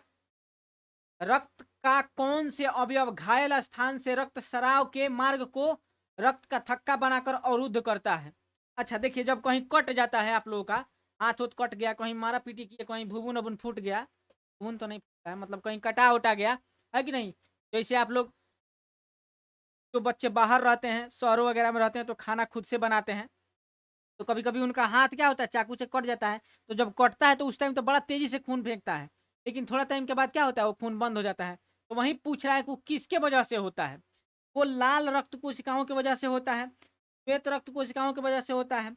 रक्त का कौन से अवयव घायल स्थान से रक्त स्राव के मार्ग को रक्त का थक्का बनाकर अवरुद्ध करता है? अच्छा देखिए, जब कहीं कट जाता है आप लोगों का, हाथ उथ कट गया, कहीं मारा पीटी किया, कहीं भूबुन अबुन फूट गया, भूबुन तो नहीं फूटा है, मतलब कहीं कटा उटा गया, है कि नहीं? जैसे आप लोग जो बच्चे बाहर रहते हैं, शहरों वगैरह में रहते हैं, तो खाना खुद से बनाते हैं, तो कभी कभी उनका हाथ क्या होता है, चाकू से कट जाता है। तो जब कटता है तो उस टाइम तो बड़ा तेजी से खून फेंकता है, लेकिन थोड़ा टाइम के बाद क्या होता है, वो खून बंद हो जाता है। तो वहीं पूछ रहा है कि वो किसके वजह से होता है? वो लाल रक्त कोशिकाओं की वजह से होता है, श्वेत रक्त कोशिकाओं की वजह से होता है,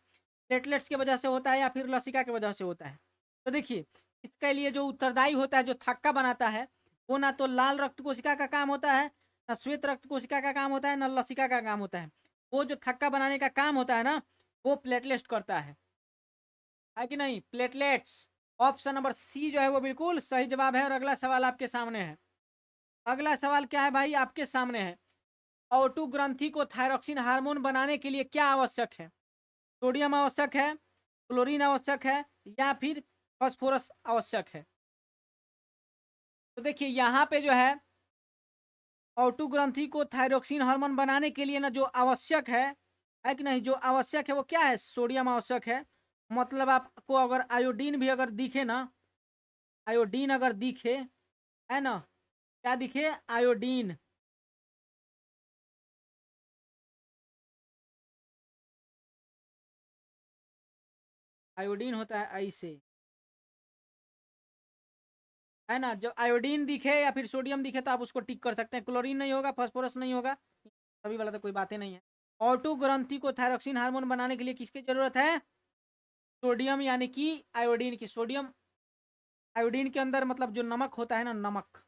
प्लेटलेट्स की वजह से होता है, या फिर लसिका की वजह से होता है? तो देखिए इसके लिए जो उत्तरदायी होता है, जो थक्का बनाता है, वो ना तो लाल रक्त कोशिका का काम होता है, ना श्वेत रक्त कोशिका का काम होता है, ना लसिका का काम होता है। वो जो थक्का बनाने का काम होता है ना, वो प्लेटलेट्स करता है कि नहीं? प्लेटलेट्स। ऑप्शन नंबर सी जो है वो बिल्कुल सही जवाब है। और अगला सवाल आपके सामने है, अगला सवाल क्या है भाई? आपके सामने है, ओटू ग्रंथि को थायरोक्सिन हार्मोन बनाने के लिए क्या आवश्यक है? सोडियम आवश्यक है, क्लोरीन आवश्यक है, या फिर फास्फोरस आवश्यक है? तो देखिए यहाँ पे जो है ओटू ग्रंथि को थायरोक्सिन हार्मोन बनाने के लिए ना जो आवश्यक है कि नहीं, जो आवश्यक है वो क्या है? सोडियम आवश्यक है। मतलब आपको अगर आयोडीन भी अगर दिखे ना, आयोडीन अगर दिखे, है ना, क्या दिखे? आयोडीन, आयोडीन होता है ऐसे, है ना? जब आयोडीन दिखे या फिर सोडियम दिखे तो आप उसको टिक कर सकते हैं। क्लोरीन नहीं होगा, फास्फोरस नहीं होगा, सभी वाला तो कोई बातें नहीं है। ऑटो ग्रंथि को थायरोक्सिन हार्मोन बनाने के लिए किसकी जरूरत है? सोडियम यानी कि आयोडीन की। सोडियम, आयोडीन के अंदर मतलब जो नमक होता है ना, नमक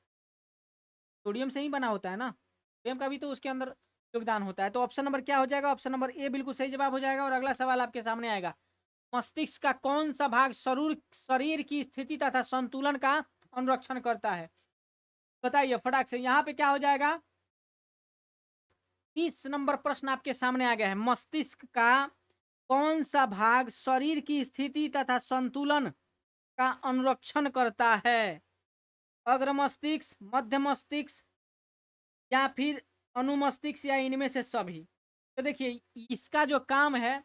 सोडियम से ही बना होता है ना, सोडियम का भी तो उसके अंदर योगदान होता है। तो ऑप्शन नंबर क्या हो जाएगा? ऑप्शन नंबर ए बिल्कुल सही जवाब हो जाएगा। और अगला सवाल आपके सामने आएगा, मस्तिष्क का कौन सा भाग शरीर शरीर की स्थिति तथा संतुलन का अनुरक्षण करता है? बताइए फटाक से। यहाँ पे क्या हो जाएगा? 30 नंबर प्रश्न आपके सामने आ गया है, मस्तिष्क का कौन सा भाग शरीर की स्थिति तथा संतुलन का अनुरक्षण करता है? अग्र मस्तिष्क, मध्य मस्तिष्क या फिर अनुमस्तिष्क या इनमें से सभी? तो देखिए इसका जो काम है,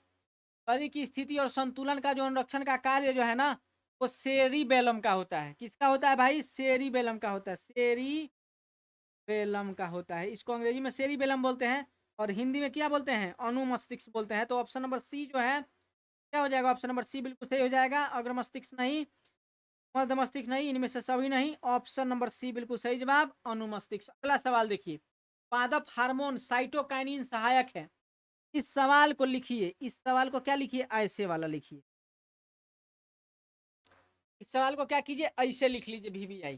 शरीर की स्थिति और संतुलन का जो अनुरक्षण का कार्य जो है ना, वो सेरिबेलम का होता है। किसका होता है भाई? सेरिबेलम का होता है। सेरिबेलम का होता है। इसको अंग्रेजी में सेरिबेलम बोलते हैं और हिंदी में क्या बोलते हैं? अनुमस्तिष्क बोलते हैं। तो ऑप्शन नंबर सी जो है क्या हो जाएगा? ऑप्शन नंबर सी बिल्कुल सही हो जाएगा। अग्र मस्तिष्क नहीं, मध्य मस्तिष्क नहीं, इनमें से सभी नहीं। ऑप्शन नंबर सी बिल्कुल सही जवाब, अनुमस्तिष्क। अगला सवाल देखिए, पादप हार्मोन साइटोकाइनिन सहायक है। इस सवाल को लिखिए, इस सवाल को क्या लिखिए? ऐसे वाला लिखिए। इस सवाल को क्या कीजिए? ऐसे लिख लीजिए, VVI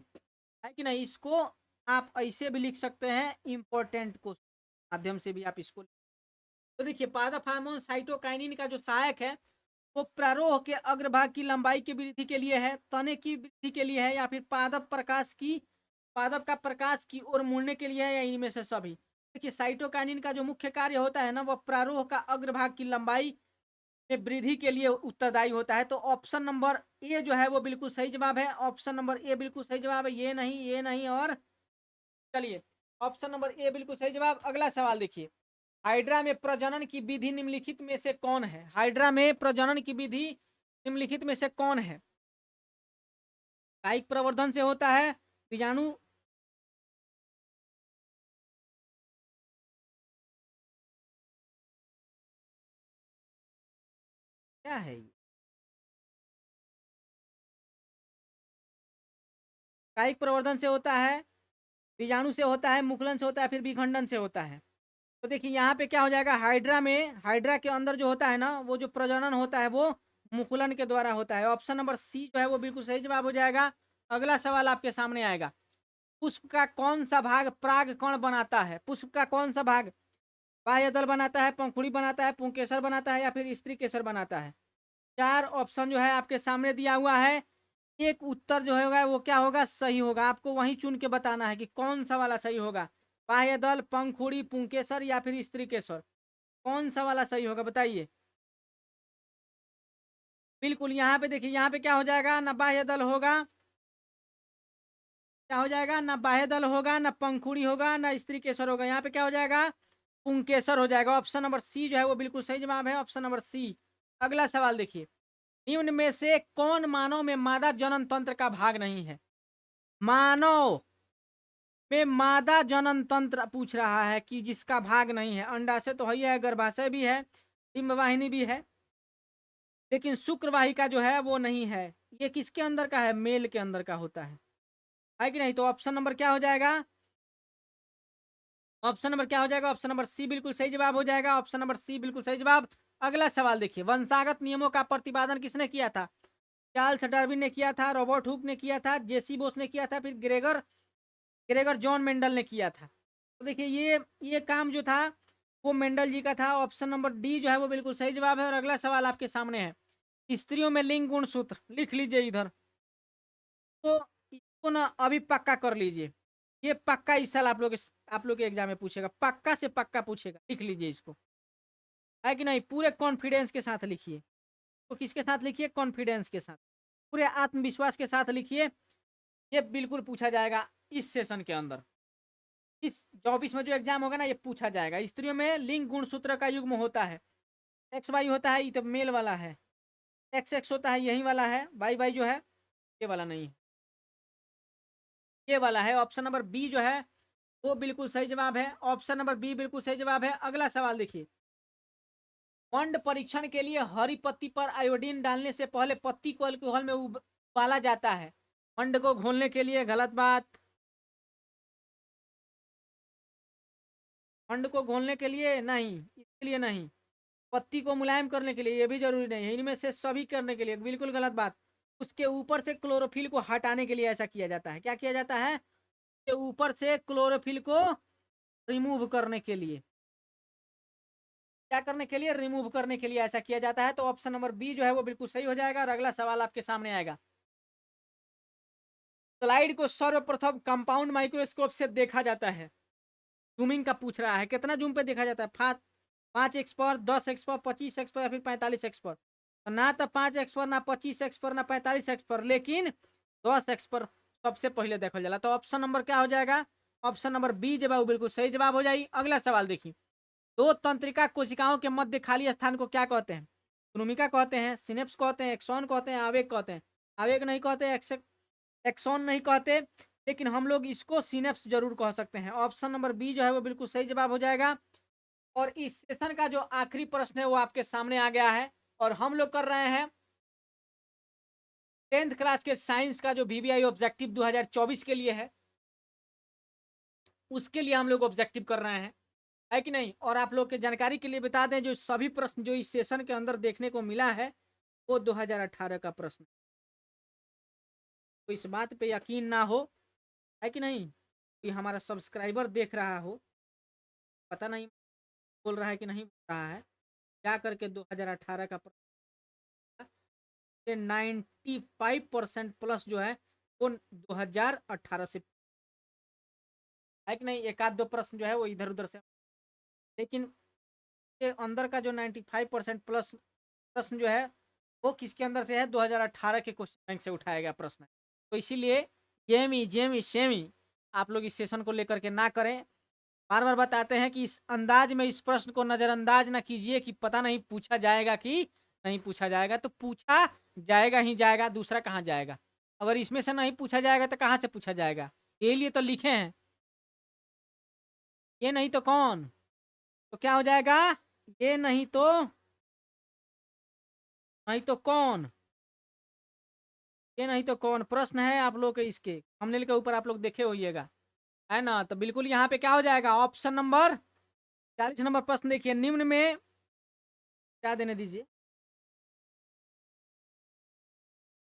है कि नहीं? इसको आप ऐसे भी लिख सकते हैं, इंपॉर्टेंट को माध्यम से भी आप इसको। तो देखिए पादप हार्मोन साइटोकाइनिन का जो सहायक है वो प्रारोह के अग्रभाग की लंबाई की वृद्धि के लिए है, तने की वृद्धि के लिए है, या फिर पादप का प्रकाश की ओर मुड़ने के लिए है, या इनमें से सभी? देखिए साइटोकाइनिन का जो मुख्य कार्य होता है ना, वह प्रारोह का अग्रभाग की लंबाई में वृद्धि के लिए उत्तरदायी होता है। तो ऑप्शन नंबर ए जो है वो बिल्कुल सही जवाब है। ऑप्शन नंबर ए बिल्कुल सही जवाब है। ये नहीं और चलिए ऑप्शन नंबर ए बिल्कुल सही जवाब। अगला सवाल देखिए, हाइड्रा में प्रजनन की विधि निम्नलिखित में से कौन है? हाइड्रा में प्रजनन की विधि निम्नलिखित में से कौन है? कायिक प्रवर्धन से होता है, बीजाणु क्या है ये? कायिक प्रवर्धन से होता है, बीजाणु से होता है, मुकुलन से होता है, फिर विखंडन से होता है। तो देखिए यहाँ पे क्या हो जाएगा? हाइड्रा के अंदर जो होता है ना, वो जो प्रजनन होता है वो मुकुलन के द्वारा होता है। ऑप्शन नंबर सी जो है वो बिल्कुल सही जवाब हो जाएगा। अगला सवाल आपके सामने आएगा, पुष्प का कौन सा भाग पराग कण बनाता है? पुष्प का कौन सा भाग बाह्य दल बनाता है, पंखुड़ी बनाता है, पुंकेसर बनाता है, या फिर स्त्री केसर बनाता है? चार ऑप्शन जो है आपके सामने दिया हुआ है। एक उत्तर जो होगा वो क्या होगा? सही होगा। आपको वही चुन के बताना है कि कौन सा वाला सही होगा, बाह्य दल, पंखुड़ी, पुंकेसर या फिर स्त्री केसर। कौन सा वाला सही होगा बताइए? बिल्कुल यहाँ पे देखिए, यहाँ पे क्या हो जाएगा? ना बाह्य दल होगा, क्या हो जाएगा? ना बाह्य दल होगा, ना पंखुड़ी होगा, ना स्त्री केसर होगा। यहाँ पे क्या हो जाएगा? पुंकेसर हो जाएगा। ऑप्शन नंबर सी जो है वो बिल्कुल सही जवाब है। Option number C. अगला सवाल देखिए, निम्न में से कौन मानव में मादा जनन तंत्र का भाग नहीं है? मानव में मादा जनन तंत्र पूछ रहा है कि जिसका भाग नहीं है। अंडाशय तो है, गर्भाशय भी है, डिंबवाहिनी भी है, लेकिन शुक्रवाहिका जो है वो नहीं है। ये किसके अंदर का है? मेल के अंदर का होता है कि नहीं? तो ऑप्शन नंबर क्या हो जाएगा? ऑप्शन नंबर क्या हो जाएगा? ऑप्शन नंबर सी बिल्कुल सही जवाब हो जाएगा। ऑप्शन नंबर सी बिल्कुल सही जवाब। अगला सवाल देखिए, वंशागत नियमों का प्रतिपादन किसने किया था? चार्ल्स डार्विन ने किया था, रॉबर्ट हुक ने किया था, जेसी बोस ने किया था, फिर ग्रेगर ग्रेगर जॉन मेंडल ने किया था। तो देखिए ये काम जो था वो मेंडल जी का था। ऑप्शन नंबर डी जो है वो बिल्कुल सही जवाब है। और अगला सवाल आपके सामने है, स्त्रियों में लिंग गुण सूत्र लिख लीजिए इधर। तो इसको ना अभी पक्का कर लीजिए, ये पक्का इस साल आप लोग के एग्जाम में पूछेगा, पक्का से पक्का पूछेगा। लिख लीजिए इसको, है कि नहीं? पूरे कॉन्फिडेंस के साथ लिखिए। तो किसके साथ लिखिए? कॉन्फिडेंस के साथ, पूरे आत्मविश्वास के साथ लिखिए। ये बिल्कुल पूछा जाएगा इस सेशन के अंदर। इस 24 में जो एग्जाम होगा ना, ये पूछा जाएगा। स्त्रियों में लिंग गुणसूत्र का युग्म होता है, एक्स वाई होता है, ये तो मेल वाला है। एक्स एक्स होता है, यही वाला है। वाई वाई जो है ये वाला नहीं है, ये वाला है। ऑप्शन नंबर बी जो है वो बिल्कुल सही जवाब है। ऑप्शन नंबर बी बिल्कुल सही जवाब है। अगला सवाल देखिए, मंड परीक्षण के लिए हरी पत्ती पर आयोडीन डालने से पहले पत्ती को अल्कोहल में उबाला जाता है। मंड को घोलने के लिए, गलत बात। मंड को घोलने के लिए नहीं, इसके लिए नहीं। पत्ती को मुलायम करने के लिए, ये भी जरूरी नहीं है। इनमें से सभी करने के लिए, बिल्कुल गलत बात। उसके ऊपर से क्लोरोफिल को हटाने के लिए ऐसा किया जाता है। क्या किया जाता है? के ऊपर से क्लोरोफिल को रिमूव करने के लिए, क्या करने के लिए? रिमूव करने के लिए ऐसा किया जाता है। तो ऑप्शन नंबर बी जो है वो बिल्कुल सही हो जाएगा। और अगला सवाल आपके सामने आएगा, स्लाइड को सर्वप्रथम कंपाउंड माइक्रोस्कोप से देखा जाता है। जूमिंग का पूछ रहा है, कितना जूम पे देखा जाता है? 5x पर, 10x पर, 25x पर, या फिर 45x पर? तो ना तो 5x पर, ना 25x पर, ना 45x पर, लेकिन 10x पर सबसे पहले देखल जाला। तो ऑप्शन नंबर क्या हो जाएगा? ऑप्शन नंबर बी जवाब बिल्कुल सही जवाब हो जाएगी। अगला सवाल देखिए, दो तंत्रिका कोशिकाओं के मध्य खाली स्थान को क्या कहते हैं? भूमिका कहते हैं, सिनेप्स कहते हैं, एक्सॉन कहते हैं, आवेग कहते हैं। आवेग नहीं कहते, एक्सॉन नहीं कहते, लेकिन हम लोग इसको सिनेप्स जरूर कह सकते हैं। ऑप्शन नंबर बी जो है वो बिल्कुल सही जवाब हो जाएगा। और इस सेशन का जो आखिरी प्रश्न है वो आपके सामने आ गया है, और हम लोग कर रहे हैं 10th क्लास के साइंस का जो वीवीआई ऑब्जेक्टिव 2024 के लिए है, उसके लिए हम लोग ऑब्जेक्टिव कर रहे हैं, है कि नहीं? और आप लोग के जानकारी के लिए बता दें, जो सभी प्रश्न जो इस सेशन के अंदर देखने को मिला है वो 2018 का प्रश्न। तो इस बात पे यकीन ना हो, है कि नहीं, कि हमारा सब्सक्राइबर देख रहा हो, पता नहीं बोल रहा है कि नहीं बोल रहा है, क्या करके 2018 का प्रश्न 95% प्लस जो है वो 2018 से, है कि नहीं? एक आध दो प्रश्न जो है वो इधर उधर से, लेकिन के अंदर का जो 95% प्लस प्रश्न जो है वो किसके अंदर से है? 2018 के क्वेश्चन बैंक से उठाया गया प्रश्न है। तो इसीलिए जेमी जेमी सेमी आप लोग इस सेशन को लेकर के ना करें। बार बार बताते हैं कि इस अंदाज में इस प्रश्न को नज़रअंदाज ना कीजिए कि पता नहीं पूछा जाएगा कि नहीं पूछा जाएगा। तो पूछा जाएगा ही जाएगा, दूसरा कहाँ जाएगा? अगर इसमें से नहीं पूछा जाएगा तो कहाँ से पूछा जाएगा? ये लिए तो लिखे हैं, ये नहीं तो कौन? तो क्या हो जाएगा? ये नहीं तो कौन? ये नहीं तो कौन प्रश्न है आप लोग के, इसके थंबनेल के ऊपर आप लोग देखे होइएगा, है ना? तो बिल्कुल यहाँ पे क्या हो जाएगा? ऑप्शन नंबर 40 नंबर प्रश्न देखिए, निम्न में क्या देने दीजिए,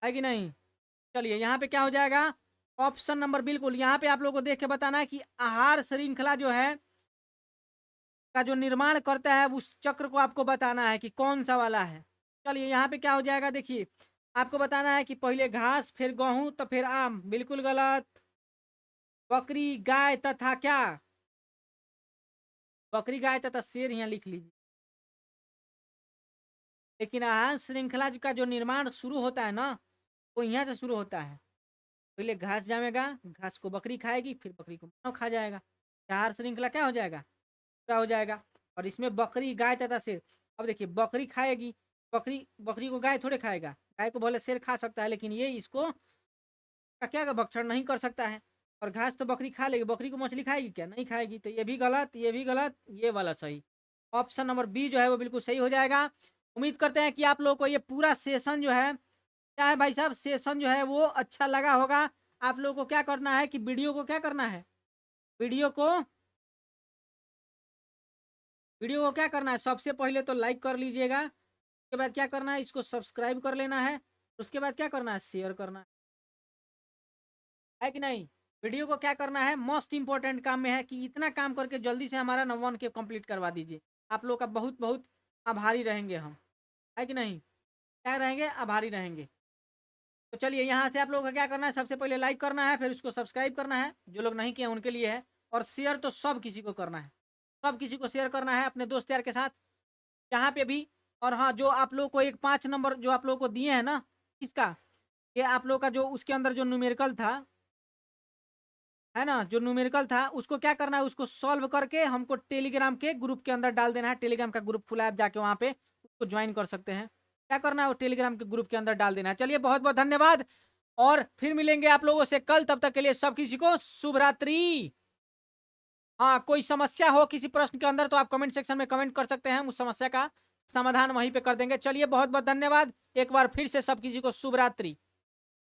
है कि नहीं? चलिए यहाँ पे क्या हो जाएगा? ऑप्शन नंबर, बिल्कुल यहाँ पे आप लोगों को देख के बताना है कि आहार श्रृंखला जो है का जो निर्माण करता है उस चक्र को आपको बताना है कि कौन सा वाला है। चलिए यहाँ पे क्या हो जाएगा, देखिए आपको बताना है कि पहले घास, फिर गेहूं, तो फिर आम। बिल्कुल गलत। बकरी, गाय तथा क्या? बकरी, गाय तथा शेर यहाँ लिख लीजिए। लेकिन आहार श्रृंखला का जो निर्माण शुरू होता है ना, वो यहाँ से शुरू होता है। पहले घास जामेगा, घास को बकरी खाएगी, फिर बकरी को मानव खा जाएगा। आहार श्रृंखला क्या हो जाएगा? पूरा हो जाएगा। और इसमें बकरी, गाय तथा शेर, अब देखिए बकरी खाएगी, बकरी बकरी को गाय थोड़े खाएगा, गाय को भले शेर खा सकता है, लेकिन ये इसको का क्या भक्षण नहीं कर सकता है। और घास तो बकरी खा लेगी, बकरी को मछली खाएगी क्या? नहीं खाएगी। तो ये भी गलत, ये भी गलत, ये वाला सही। ऑप्शन नंबर बी जो है वो बिल्कुल सही हो जाएगा। उम्मीद करते हैं कि आप लोगों को ये पूरा सेशन जो है, क्या है भाई साहब, सेशन जो है वो अच्छा लगा होगा। आप लोगों को क्या करना है कि वीडियो को क्या करना है, वीडियो को वीडियो को क्या करना है, सबसे पहले तो लाइक कर लीजिएगा। उसके बाद क्या करना है, इसको सब्सक्राइब कर लेना है। उसके बाद क्या करना है, शेयर करना है कि नहीं? वीडियो को क्या करना है, मोस्ट इंपॉर्टेंट काम में है कि इतना काम करके जल्दी से हमारा नंबर 1 के कंप्लीट करवा दीजिए। आप लोग का बहुत बहुत आभारी रहेंगे हम, है कि नहीं? क्या रहेंगे? आभारी रहेंगे। तो चलिए यहाँ से आप लोगों को क्या करना है, सबसे पहले लाइक करना है, फिर उसको सब्सक्राइब करना है, जो लोग नहीं किए उनके लिए है। और शेयर तो सब किसी को करना है, सब किसी को शेयर करना है अपने दोस्त यार के साथ, जहाँ पे भी। और हाँ, जो आप लोग को एक 5 नंबर जो आप लोग को दिए हैं ना, किसका, ये आप लोग का जो उसके अंदर जो न्यूमेरिकल था, है ना, जो न्यूमेरिकल था, उसको क्या करना है, उसको सॉल्व करके हमको टेलीग्राम के ग्रुप के अंदर डाल देना है। टेलीग्राम का ग्रुप खुला है, आप जाके वहाँ पे उसको ज्वाइन कर सकते हैं। क्या करना है, वो टेलीग्राम के ग्रुप के अंदर डाल देना है। चलिए बहुत बहुत धन्यवाद, और फिर मिलेंगे आप लोगों से कल। तब तक के लिए सब किसी को शुभ रात्रि। हाँ, कोई समस्या हो किसी प्रश्न के अंदर तो आप कमेंट सेक्शन में कमेंट कर सकते हैं, उस समस्या का समाधान वहीं पे कर देंगे। चलिए बहुत बहुत धन्यवाद, एक बार फिर से सब किसी को शुभ रात्रि।